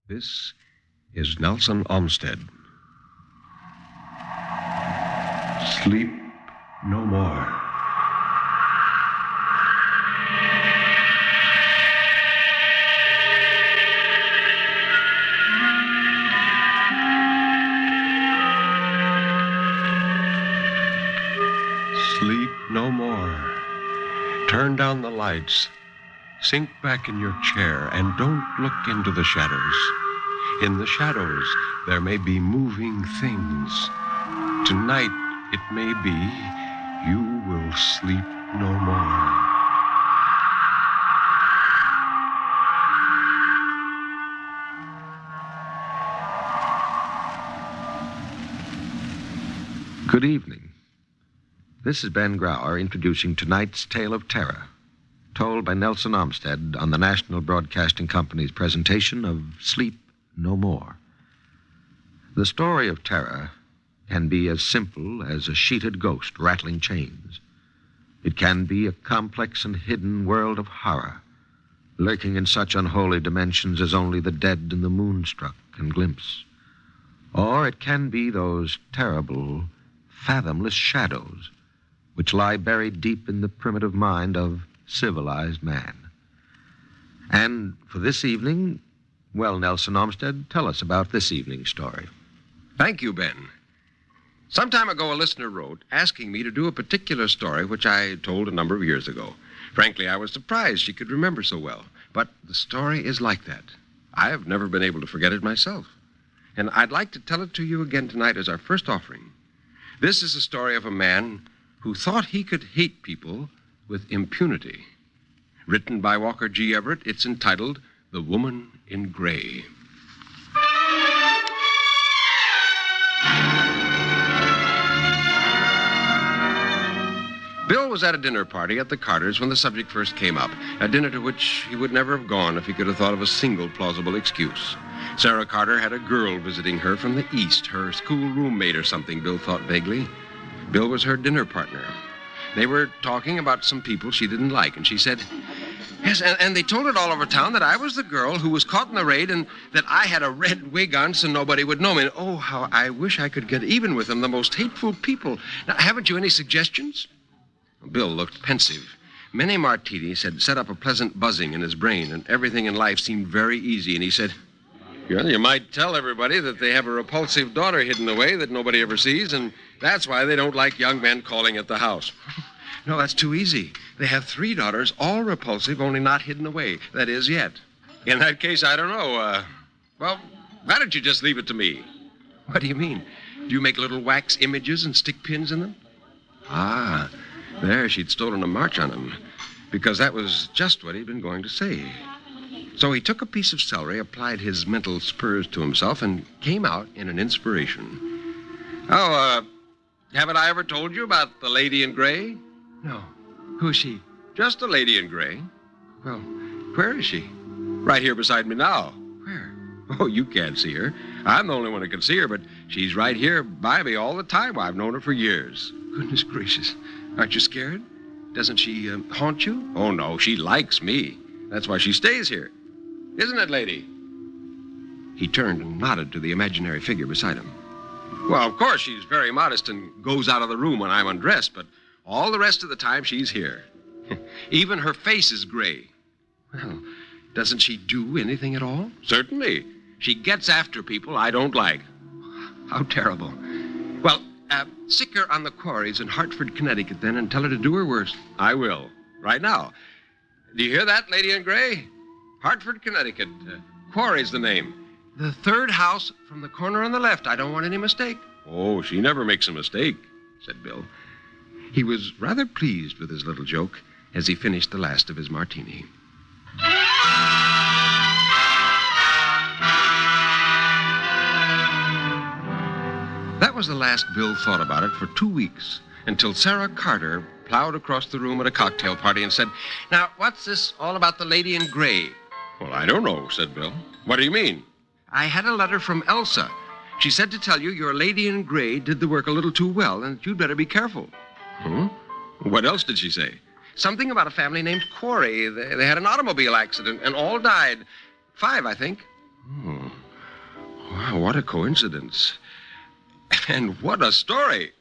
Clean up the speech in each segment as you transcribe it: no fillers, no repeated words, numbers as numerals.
This is Nelson Olmsted. Sleep no more. Sleep no more. Turn down the lights. Sink back in your chair and don't look into the shadows. In the shadows, there may be moving things. Tonight, it may be you will sleep no more. Good evening. This is Ben Grauer introducing tonight's Tale of Terror, told by Nelson Olmsted on the National Broadcasting Company's presentation of Sleep No More. The story of terror can be as simple as a sheeted ghost rattling chains. It can be a complex and hidden world of horror, lurking in such unholy dimensions as only the dead and the moonstruck can glimpse. Or it can be those terrible, fathomless shadows which lie buried deep in the primitive mind of civilized man. And for this evening, well, Nelson Olmsted, tell us about this evening's story. Thank you, Ben. Some time ago, a listener wrote asking me to do a particular story which I told a number of years ago. Frankly, I was surprised she could remember so well. But the story is like that. I have never been able to forget it myself. And I'd like to tell it to you again tonight as our first offering. This is a story of a man who thought he could hate people with impunity. Written by Walker G. Everett, it's entitled The Woman in Gray. Bill was at a dinner party at the Carters when the subject first came up, a dinner to which he would never have gone if he could have thought of a single plausible excuse. Sarah Carter had a girl visiting her from the East, her school roommate or something, Bill thought vaguely. Bill was her dinner partner. They were talking about some people she didn't like, and she said, yes, and they told it all over town that I was the girl who was caught in the raid and that I had a red wig on so nobody would know me. And oh, how I wish I could get even with them, the most hateful people. Now, haven't you any suggestions? Bill looked pensive. Many martinis had set up a pleasant buzzing in his brain, and everything in life seemed very easy, and he said, well, you might tell everybody that they have a repulsive daughter hidden away that nobody ever sees, and that's why they don't like young men calling at the house. No, that's too easy. They have 3 daughters, all repulsive, only not hidden away. That is, yet. In that case, I don't know. Well, why don't you just leave it to me? What do you mean? Do you make little wax images and stick pins in them? Ah, there, she'd stolen a march on him, because that was just what he'd been going to say. So he took a piece of celery, applied his mental spurs to himself, and came out in an inspiration. Oh, haven't I ever told you about the lady in gray? No. Who's she? Just the lady in gray. Well, where is she? Right here beside me now. Where? Oh, you can't see her. I'm the only one who can see her, but she's right here by me all the time. I've known her for years. Goodness gracious. Aren't you scared? Doesn't she haunt you? Oh, no, she likes me. That's why she stays here. Isn't it, lady? He turned and nodded to the imaginary figure beside him. Well, of course, she's very modest and goes out of the room when I'm undressed, but all the rest of the time she's here. Even her face is gray. Well, doesn't she do anything at all? Certainly. She gets after people I don't like. How terrible. Well, sick her on the quarries in Hartford, Connecticut, then, and tell her to do her worst. I will. Right now. Do you hear that, lady in gray? Hartford, Connecticut. Quarry's the name. The 3rd house from the corner on the left. I don't want any mistake. Oh, she never makes a mistake, said Bill. He was rather pleased with his little joke as he finished the last of his martini. That was the last Bill thought about it for 2 weeks, until Sarah Carter plowed across the room at a cocktail party and said, now, what's this all about the lady in gray? Well, I don't know, said Bill. What do you mean? I had a letter from Elsa. She said to tell you your lady in gray did the work a little too well and that you'd better be careful. Huh? What else did she say? Something about a family named Quarry. They had an automobile accident and all died. 5, I think. Oh. Wow, what a coincidence. And what a story.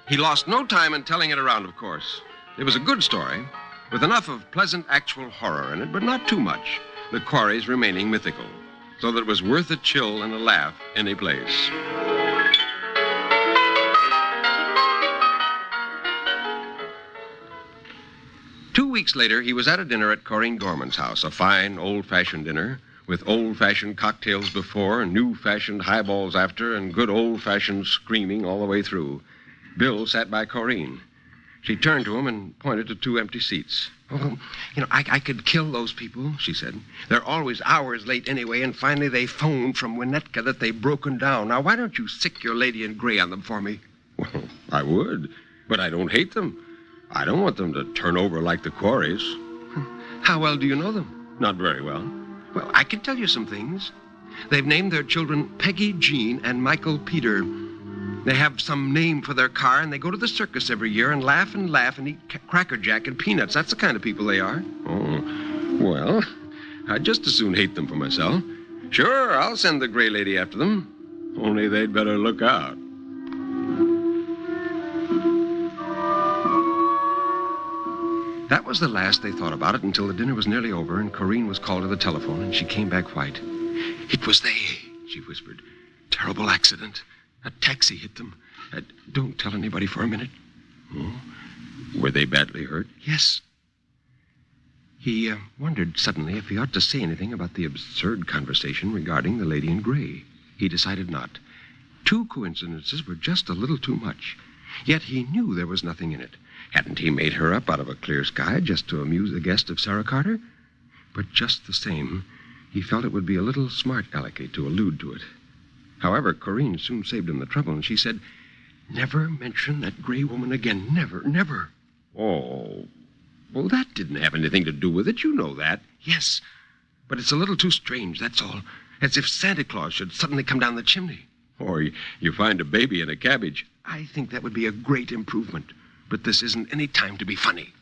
He lost no time in telling it around, of course. It was a good story, with enough of pleasant actual horror in it, but not too much, the quarries remaining mythical, so that it was worth a chill and a laugh any place. Two weeks later, he was at a dinner at Corinne Gorman's house, a fine, old-fashioned dinner, with old-fashioned cocktails before and new-fashioned highballs after and good old-fashioned screaming all the way through. Bill sat by Corinne. She turned to him and pointed to two empty seats. "Oh, I could kill those people," she said. "They're always hours late anyway, and finally they phoned from Winnetka that they've broken down. Now, why don't you sick your lady in gray on them for me?" "Well, I would, but I don't hate them. I don't want them to turn over like the quarries." "How well do you know them?" "Not very well." "Well, I can tell you some things. They've named their children Peggy Jean and Michael Peter. They have some name for their car, and they go to the circus every year and laugh and eat Cracker Jack and peanuts. That's the kind of people they are." "Oh, well, I'd just as soon hate them for myself. Sure, I'll send the gray lady after them. Only they'd better look out." That was the last they thought about it until the dinner was nearly over and Corinne was called to the telephone and she came back white. "It was they," she whispered. "Terrible accident. A taxi hit them. Don't tell anybody for a minute." "Oh? Were they badly hurt?" "Yes." He wondered suddenly if he ought to say anything about the absurd conversation regarding the lady in gray. He decided not. Two coincidences were just a little too much. Yet he knew there was nothing in it. Hadn't he made her up out of a clear sky just to amuse a guest of Sarah Carter? But just the same, he felt it would be a little smart alecky to allude to it. However, Corinne soon saved him the trouble, and she said, "Never mention that gray woman again. Never, never." "Oh, well, that didn't have anything to do with it. You know that." "Yes, but it's a little too strange, that's all. As if Santa Claus should suddenly come down the chimney." "Or you find a baby in a cabbage." "I think that would be a great improvement. But this isn't any time to be funny."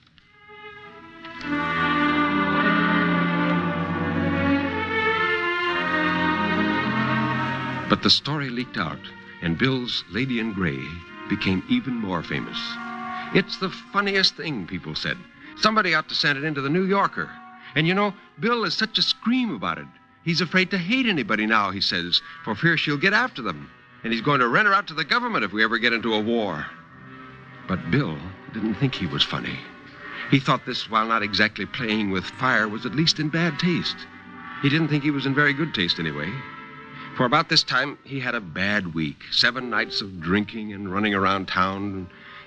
But the story leaked out, and Bill's Lady in Gray became even more famous. "It's the funniest thing," people said. "Somebody ought to send it into the New Yorker. And Bill is such a scream about it. He's afraid to hate anybody now, he says, for fear she'll get after them. And he's going to rent her out to the government if we ever get into a war." But Bill didn't think he was funny. He thought this, while not exactly playing with fire, was at least in bad taste. He didn't think he was in very good taste anyway. For about this time, he had a bad week. 7 nights of drinking and running around town and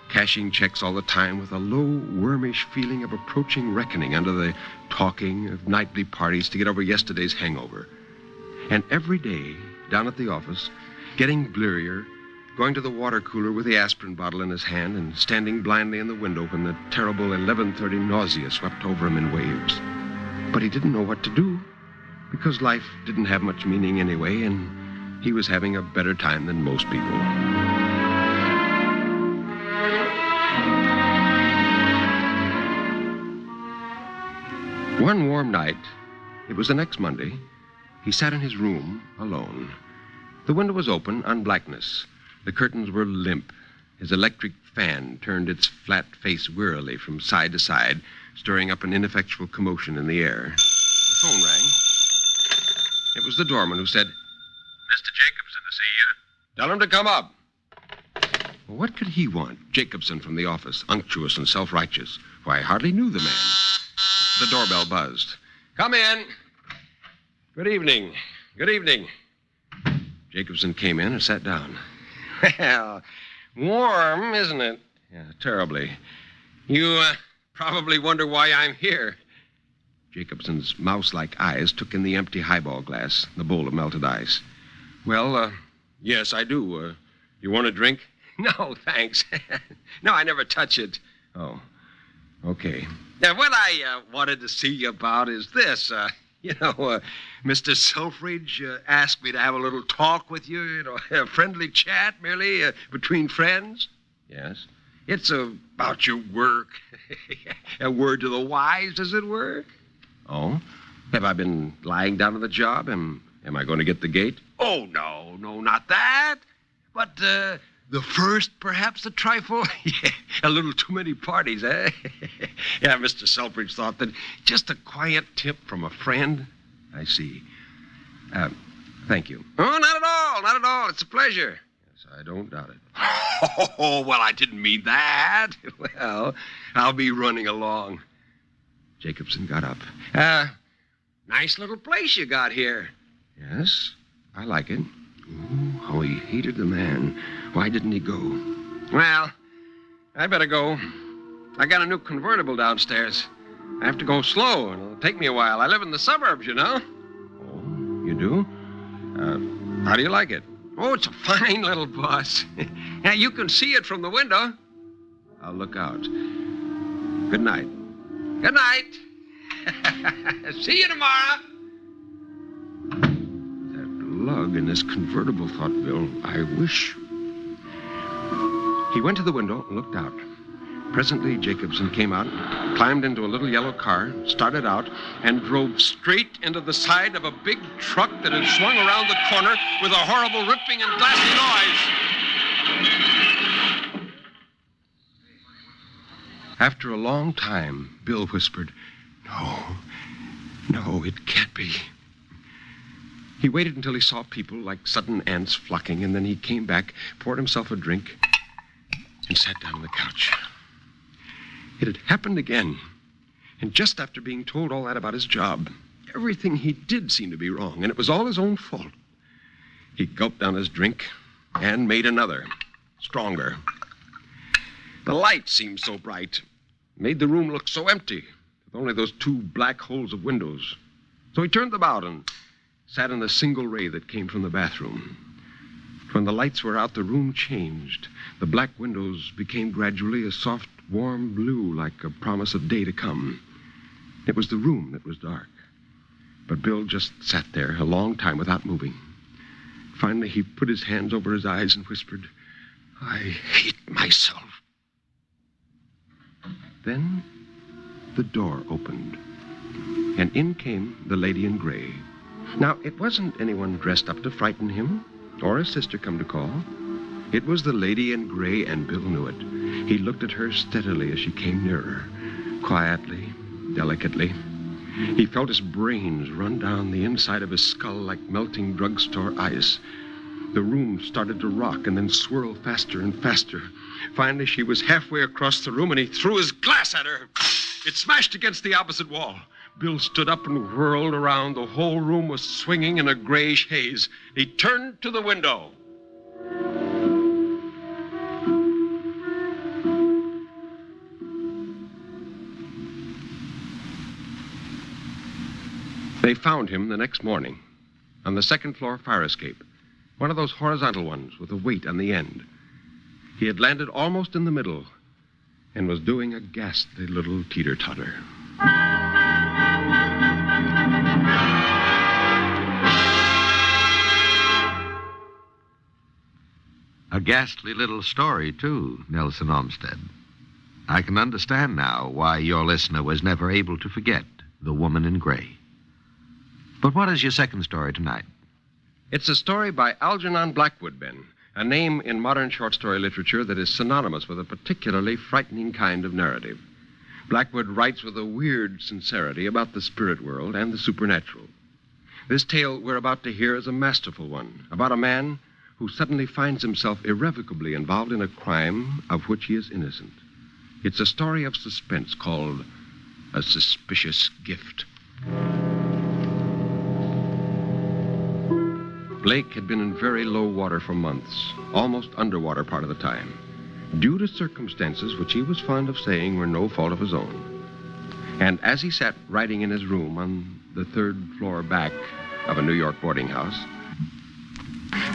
cashing checks all the time with a low, wormish feeling of approaching reckoning under the talking of nightly parties to get over yesterday's hangover. And every day, down at the office, getting blearier, going to the water cooler with the aspirin bottle in his hand and standing blindly in the window when the terrible 11:30 nausea swept over him in waves. But he didn't know what to do, because life didn't have much meaning anyway, and he was having a better time than most people. One warm night, it was the next Monday, he sat in his room alone. The window was open on blackness. The curtains were limp. His electric fan turned its flat face wearily from side to side, stirring up an ineffectual commotion in the air. The phone rang. It was the doorman who said, "Mr. Jacobson to see you." "Tell him to come up." Well, what could he want? Jacobson from the office, unctuous and self-righteous. Why, I hardly knew the man. The doorbell buzzed. "Come in." "Good evening. Good evening." Jacobson came in and sat down. "Well, warm, isn't it?" "Yeah, terribly. You probably wonder why I'm here." Jacobson's mouse-like eyes took in the empty highball glass, the bowl of melted ice. "Well, yes, I do. You want a drink?" "No, thanks. No, I never touch it." "Oh, okay." "Now, what I wanted to see you about is this. Mr. Selfridge asked me to have a little talk with you, a friendly chat, merely, between friends." "Yes?" "It's about your work. A word to the wise, as it were." "Oh? Have I been lying down on the job? Am Am I going to get the gate? Oh, no, not that. But the first, perhaps, a trifle. Yeah, a little too many parties, eh? Yeah, Mr. Selfridge thought that just a quiet tip from a friend. I see. Thank you. Oh, not at all. It's a pleasure. Yes, I don't doubt it. Oh, well, I didn't mean that. Well, I'll be running along. Jacobson got up. Nice little place you got here. Yes, I like it. Ooh, how he hated the man. Why didn't he go? Well, I better go. I got a new convertible downstairs. I have to go slow, and it'll take me a while. I live in the suburbs, you know. Oh, you do? How do you like it? Oh, it's a fine little bus. Now, you can see it from the window. I'll look out. Good night. Good night. See you tomorrow. That lug in this convertible, thought Bill. I wish. He went to the window and looked out. Presently, Jacobson came out, climbed into a little yellow car, started out, and drove straight into the side of a big truck that had swung around the corner with a horrible ripping and glassy noise. After a long time, Bill whispered, No, it can't be. He waited until he saw people like sudden ants flocking, and then he came back, poured himself a drink, and sat down on the couch. It had happened again. And just after being told all that about his job, everything he did seemed to be wrong, and it was all his own fault. He gulped down his drink and made another, stronger. The light seemed so bright, made the room look so empty, with only those two black holes of windows. So he turned them out and sat in the single ray that came from the bathroom. When the lights were out, the room changed. The black windows became gradually a soft, warm blue, like a promise of day to come. It was the room that was dark. But Bill just sat there a long time without moving. Finally, he put his hands over his eyes and whispered, I hate myself. Then the door opened, and in came the lady in gray. Now, it wasn't anyone dressed up to frighten him, or his sister come to call. It was the lady in gray, and Bill knew it. He looked at her steadily as she came nearer, quietly, delicately. He felt his brains run down the inside of his skull like melting drugstore ice. The room started to rock and then swirl faster and faster. Finally, she was halfway across the room, and he threw his glass at her. It smashed against the opposite wall. Bill stood up and whirled around. The whole room was swinging in a grayish haze. He turned to the window. They found him the next morning on the second-floor fire escape, one of those horizontal ones with a weight on the end. He had landed almost in the middle and was doing a ghastly little teeter-totter. A ghastly little story, too, Nelson Olmsted. I can understand now why your listener was never able to forget the woman in gray. But what is your second story tonight? It's a story by Algernon Blackwood, Ben, a name in modern short story literature that is synonymous with a particularly frightening kind of narrative. Blackwood writes with a weird sincerity about the spirit world and the supernatural. This tale we're about to hear is a masterful one, about a man who suddenly finds himself irrevocably involved in a crime of which he is innocent. It's a story of suspense called A Suspicious Gift. Blake had been in very low water for months, almost underwater part of the time, due to circumstances which he was fond of saying were no fault of his own. And as he sat writing in his room on the third floor back of a New York boarding house,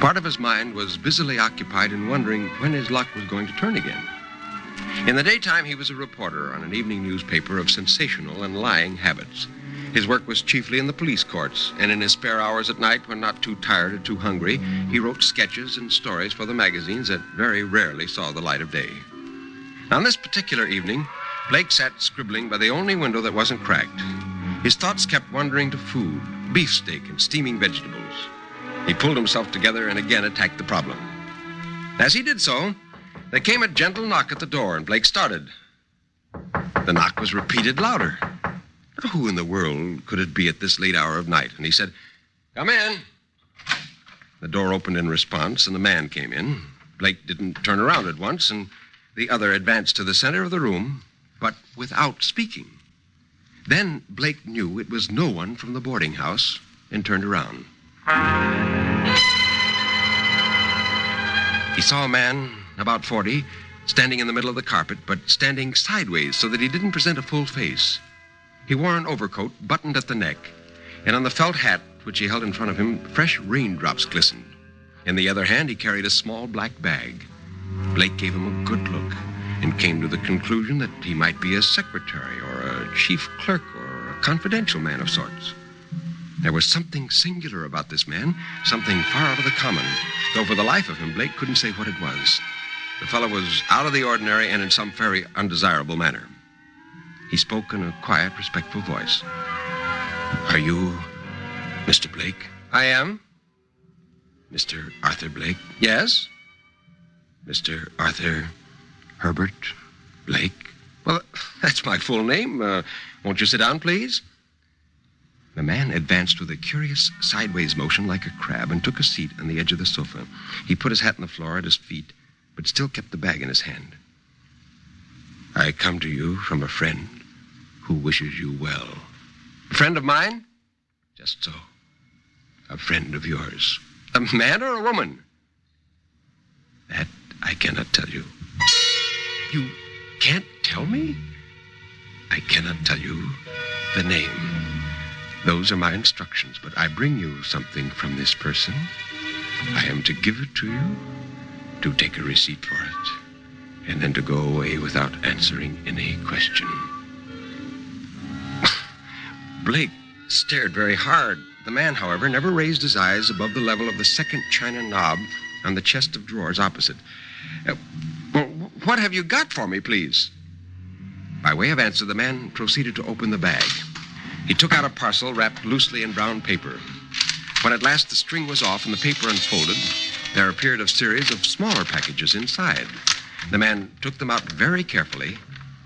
part of his mind was busily occupied in wondering when his luck was going to turn again. In the daytime, he was a reporter on an evening newspaper of sensational and lying habits. His work was chiefly in the police courts, and in his spare hours at night, when not too tired or too hungry, he wrote sketches and stories for the magazines that very rarely saw the light of day. On this particular evening, Blake sat scribbling by the only window that wasn't cracked. His thoughts kept wandering to food, beefsteak and steaming vegetables. He pulled himself together and again attacked the problem. As he did so, there came a gentle knock at the door, and Blake started. The knock was repeated louder. Now, who in the world could it be at this late hour of night? And he said, "Come in." The door opened in response, and the man came in. Blake didn't turn around at once, and the other advanced to the center of the room, but without speaking. Then Blake knew it was no one from the boarding house and turned around. He saw a man, about 40, standing in the middle of the carpet, but standing sideways so that he didn't present a full face. He wore an overcoat buttoned at the neck, and on the felt hat which he held in front of him, fresh raindrops glistened. In the other hand, he carried a small black bag. Blake gave him a good look and came to the conclusion that he might be a secretary or a chief clerk or a confidential man of sorts. There was something singular about this man, something far out of the common, though for the life of him, Blake couldn't say what it was. The fellow was out of the ordinary and in some very undesirable manner. He spoke in a quiet, respectful voice. "Are you Mr. Blake?" "I am." "Mr. Arthur Blake?" "Yes." "Mr. Arthur Herbert Blake?" "Well, that's my full name. Won't you sit down, please?" The man advanced with a curious sideways motion like a crab and took a seat on the edge of the sofa. He put his hat on the floor at his feet, but still kept the bag in his hand. "I come to you from a friend who wishes you well." "A friend of mine?" "Just so. A friend of yours." "A man or a woman?" "That I cannot tell you." "You can't tell me?" "I cannot tell you the name. Those are my instructions, but I bring you something from this person. I am to give it to you, to take a receipt for it, and then to go away without answering any question." Blake stared very hard. The man, however, never raised his eyes above the level of the second china knob on the chest of drawers opposite. "Well, what have you got for me, please?" By way of answer, the man proceeded to open the bag. He took out a parcel wrapped loosely in brown paper. When at last the string was off and the paper unfolded, there appeared a series of smaller packages inside. The man took them out very carefully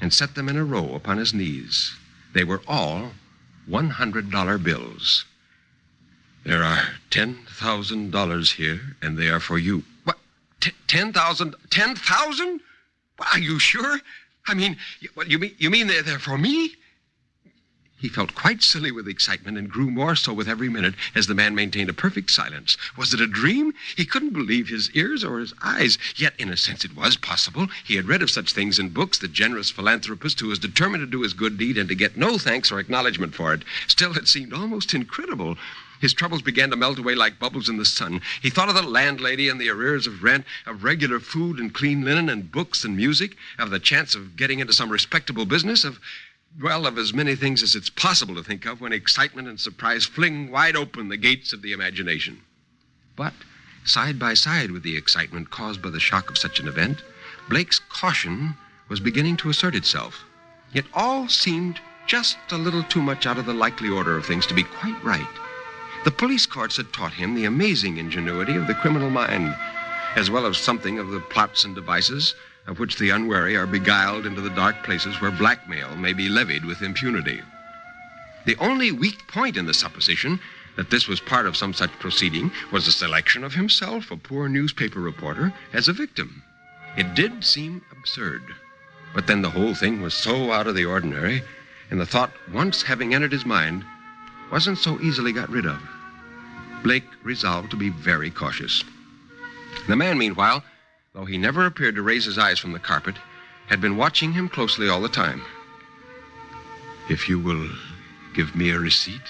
and set them in a row upon his knees. They were all $100 bills. "There are $10,000 here, and they are for you." "What? 10,000? 10,000? Are you sure? I mean, you mean they're for me?" He felt quite silly with excitement and grew more so with every minute as the man maintained a perfect silence. Was it a dream? He couldn't believe his ears or his eyes. Yet, in a sense, it was possible. He had read of such things in books, the generous philanthropist who was determined to do his good deed and to get no thanks or acknowledgement for it. Still, it seemed almost incredible. His troubles began to melt away like bubbles in the sun. He thought of the landlady and the arrears of rent, of regular food and clean linen and books and music, of the chance of getting into some respectable business, of as many things as it's possible to think of when excitement and surprise fling wide open the gates of the imagination. But, side by side with the excitement caused by the shock of such an event, Blake's caution was beginning to assert itself. It all seemed just a little too much out of the likely order of things to be quite right. The police courts had taught him the amazing ingenuity of the criminal mind, as well as something of the plots and devices of which the unwary are beguiled into the dark places where blackmail may be levied with impunity. The only weak point in the supposition that this was part of some such proceeding was the selection of himself, a poor newspaper reporter, as a victim. It did seem absurd, but then the whole thing was so out of the ordinary, and the thought, once having entered his mind, wasn't so easily got rid of. Blake resolved to be very cautious. The man, meanwhile, though he never appeared to raise his eyes from the carpet, had been watching him closely all the time. "If you will give me a receipt,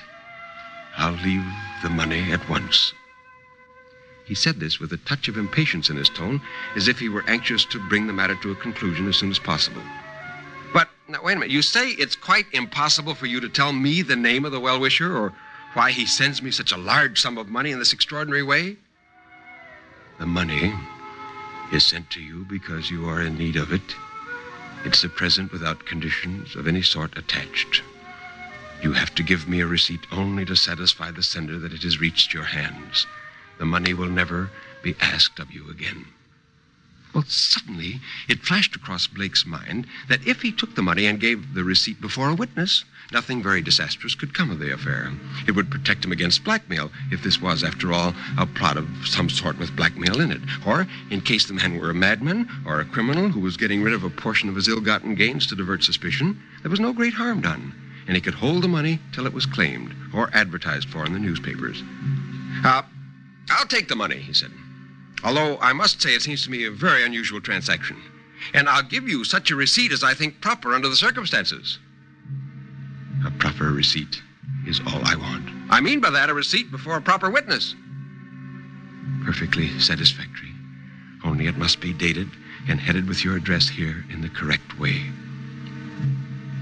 I'll leave the money at once." He said this with a touch of impatience in his tone, as if he were anxious to bring the matter to a conclusion as soon as possible. "But, now, wait a minute. You say it's quite impossible for you to tell me the name of the well-wisher, or why he sends me such a large sum of money in this extraordinary way?" "The money is sent to you because you are in need of it. It's a present without conditions of any sort attached. You have to give me a receipt only to satisfy the sender that it has reached your hands. The money will never be asked of you again." Well, suddenly, it flashed across Blake's mind that if he took the money and gave the receipt before a witness, nothing very disastrous could come of the affair. It would protect him against blackmail, if this was, after all, a plot of some sort with blackmail in it. Or, in case the man were a madman or a criminal who was getting rid of a portion of his ill-gotten gains to divert suspicion, there was no great harm done, and he could hold the money till it was claimed or advertised for in the newspapers. "I'll take the money," he said. "Although I must say it seems to me a very unusual transaction. And I'll give you such a receipt as I think proper under the circumstances." "A proper receipt is all I want." "I mean by that a receipt before a proper witness." "Perfectly satisfactory. Only it must be dated and headed with your address here in the correct way."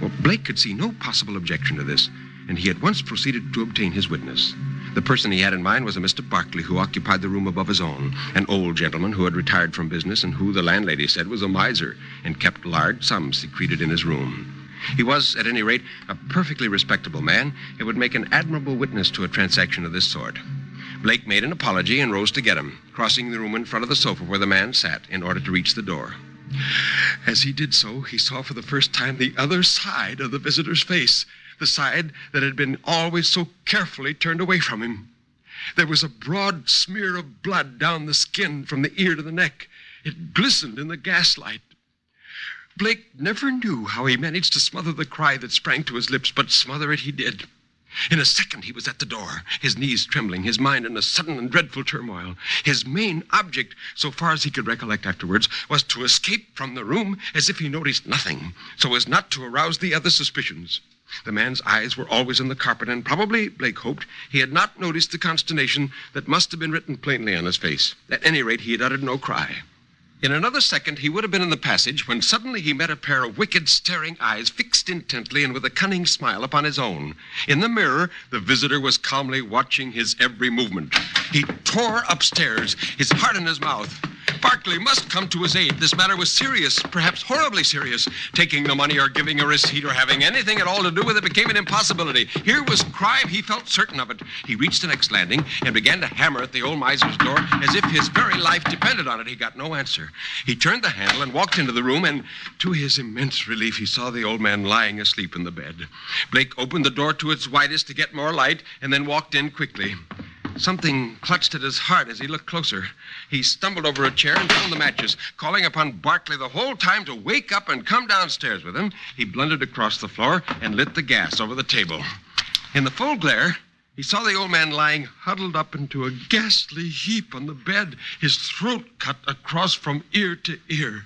Well, Blake could see no possible objection to this, and he at once proceeded to obtain his witness. The person he had in mind was a Mr. Barkley, who occupied the room above his own, an old gentleman who had retired from business and who, the landlady said, was a miser and kept large sums secreted in his room. He was, at any rate, a perfectly respectable man and would make an admirable witness to a transaction of this sort. Blake made an apology and rose to get him, crossing the room in front of the sofa where the man sat in order to reach the door. As he did so, he saw for the first time the other side of the visitor's face, the side that had been always so carefully turned away from him. There was a broad smear of blood down the skin from the ear to the neck. It glistened in the gaslight. Blake never knew how he managed to smother the cry that sprang to his lips, but smother it he did. In a second, he was at the door, his knees trembling, his mind in a sudden and dreadful turmoil. His main object, so far as he could recollect afterwards, was to escape from the room as if he noticed nothing, so as not to arouse the other suspicions. The man's eyes were always on the carpet, and probably, Blake hoped, he had not noticed the consternation that must have been written plainly on his face. At any rate, he had uttered no cry. In another second, he would have been in the passage when suddenly he met a pair of wicked, staring eyes fixed intently and with a cunning smile upon his own. In the mirror, the visitor was calmly watching his every movement. He tore upstairs, his heart in his mouth. Barkley must come to his aid. This matter was serious, perhaps horribly serious. Taking the money or giving a receipt or having anything at all to do with it became an impossibility. Here was crime. He felt certain of it. He reached the next landing and began to hammer at the old miser's door as if his very life depended on it. He got no answer. He turned the handle and walked into the room, and to his immense relief, he saw the old man lying asleep in the bed. Blake opened the door to its widest to get more light and then walked in quickly. Something clutched at his heart as he looked closer. He stumbled over a chair and found the matches. Calling upon Barkley the whole time to wake up and come downstairs with him, he blundered across the floor and lit the gas over the table. In the full glare, he saw the old man lying huddled up into a ghastly heap on the bed, his throat cut across from ear to ear.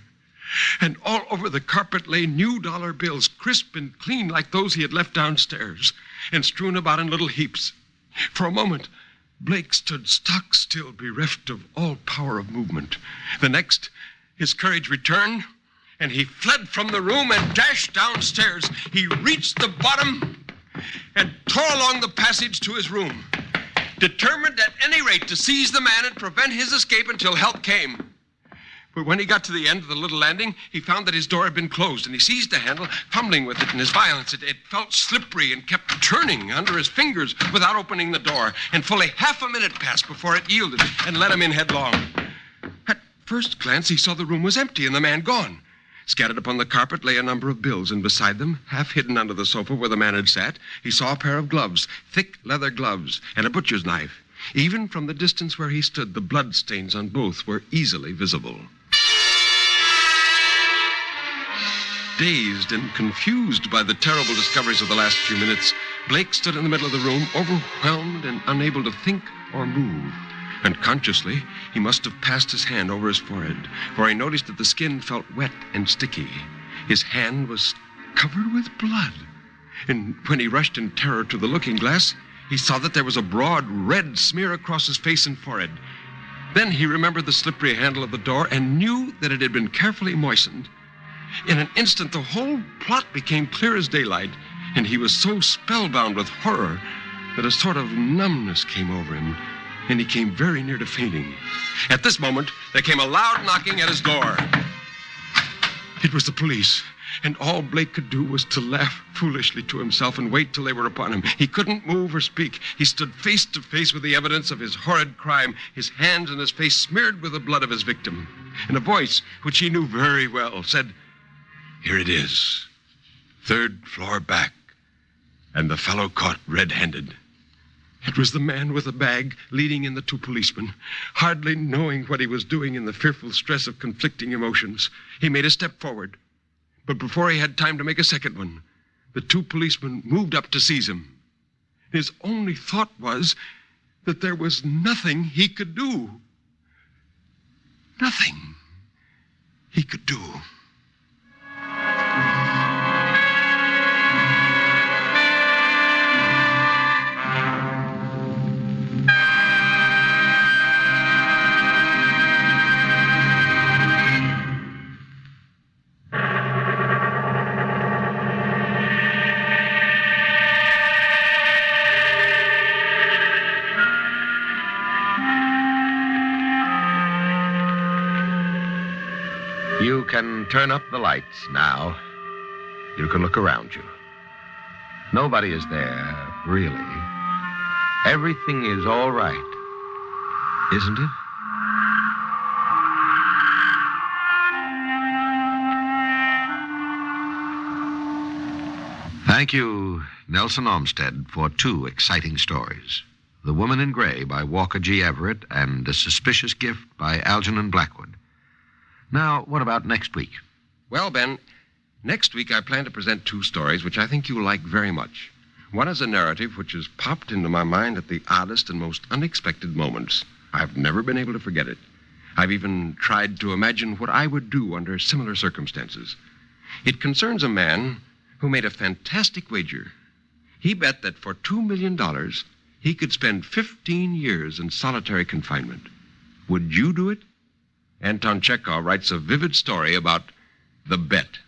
And all over the carpet lay new dollar bills, crisp and clean like those he had left downstairs, and strewn about in little heaps. For a moment, Blake stood stock still, bereft of all power of movement. The next, his courage returned, and he fled from the room and dashed downstairs. He reached the bottom and tore along the passage to his room, determined at any rate to seize the man and prevent his escape until help came. But when he got to the end of the little landing, he found that his door had been closed, and he seized the handle, fumbling with it in his violence. It felt slippery and kept turning under his fingers without opening the door, and fully half a minute passed before it yielded and let him in headlong. At first glance, he saw the room was empty and the man gone. Scattered upon the carpet lay a number of bills, and beside them, half hidden under the sofa where the man had sat, he saw a pair of gloves, thick leather gloves, and a butcher's knife. Even from the distance where he stood, the blood stains on both were easily visible. Dazed and confused by the terrible discoveries of the last few minutes, Blake stood in the middle of the room, overwhelmed and unable to think or move. Unconsciously, he must have passed his hand over his forehead, for he noticed that the skin felt wet and sticky. His hand was covered with blood. And when he rushed in terror to the looking glass, he saw that there was a broad red smear across his face and forehead. Then he remembered the slippery handle of the door and knew that it had been carefully moistened. In an instant, the whole plot became clear as daylight, and he was so spellbound with horror that a sort of numbness came over him, and he came very near to fainting. At this moment, there came a loud knocking at his door. It was the police. and all Blake could do was to laugh foolishly to himself and wait till they were upon him. He couldn't move or speak. He stood face to face with the evidence of his horrid crime, his hands and his face smeared with the blood of his victim. And a voice, which he knew very well, said, "Here it is, 3rd floor back, and the fellow caught red-handed." It was the man with the bag leading in the 2 policemen. Hardly knowing what he was doing in the fearful stress of conflicting emotions, he made a step forward. But before he had time to make a second one, the 2 policemen moved up to seize him. His only thought was that there was nothing he could do. Nothing he could do. You can turn up the lights now. You can look around you. Nobody is there, really. Everything is all right, isn't it? Thank you, Nelson Olmsted, for 2 exciting stories. The Woman in Gray by Walker G. Everett and The Suspicious Gift by Algernon Blackwood. Now, what about next week? Well, Ben, next week I plan to present 2 stories which I think you'll like very much. One is a narrative which has popped into my mind at the oddest and most unexpected moments. I've never been able to forget it. I've even tried to imagine what I would do under similar circumstances. It concerns a man who made a fantastic wager. He bet that for $2 million, he could spend 15 years in solitary confinement. Would you do it? Anton Chekhov writes a vivid story about the bet.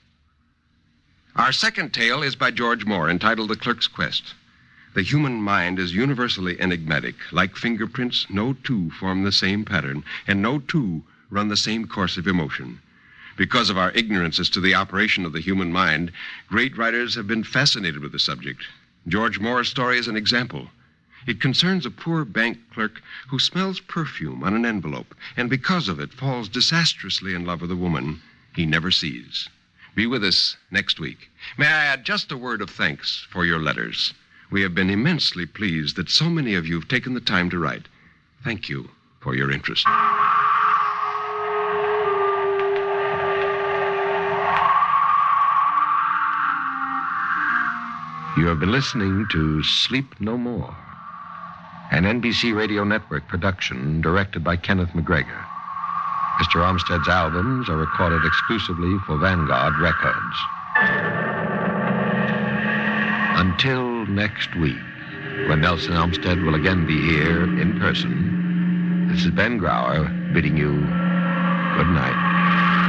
Our second tale is by George Moore, entitled The Clerk's Quest. The human mind is universally enigmatic. Like fingerprints, no 2 form the same pattern, and no 2 run the same course of emotion. Because of our ignorance as to the operation of the human mind, great writers have been fascinated with the subject. George Moore's story is an example. It concerns a poor bank clerk who smells perfume on an envelope, and because of it falls disastrously in love with a woman he never sees. Be with us next week. May I add just a word of thanks for your letters. We have been immensely pleased that so many of you have taken the time to write. Thank you for your interest. You have been listening to Sleep No More, an NBC Radio Network production directed by Kenneth McGregor. Mr. Olmsted's albums are recorded exclusively for Vanguard Records. Until next week, when Nelson Olmsted will again be here in person, this is Ben Grauer bidding you good night.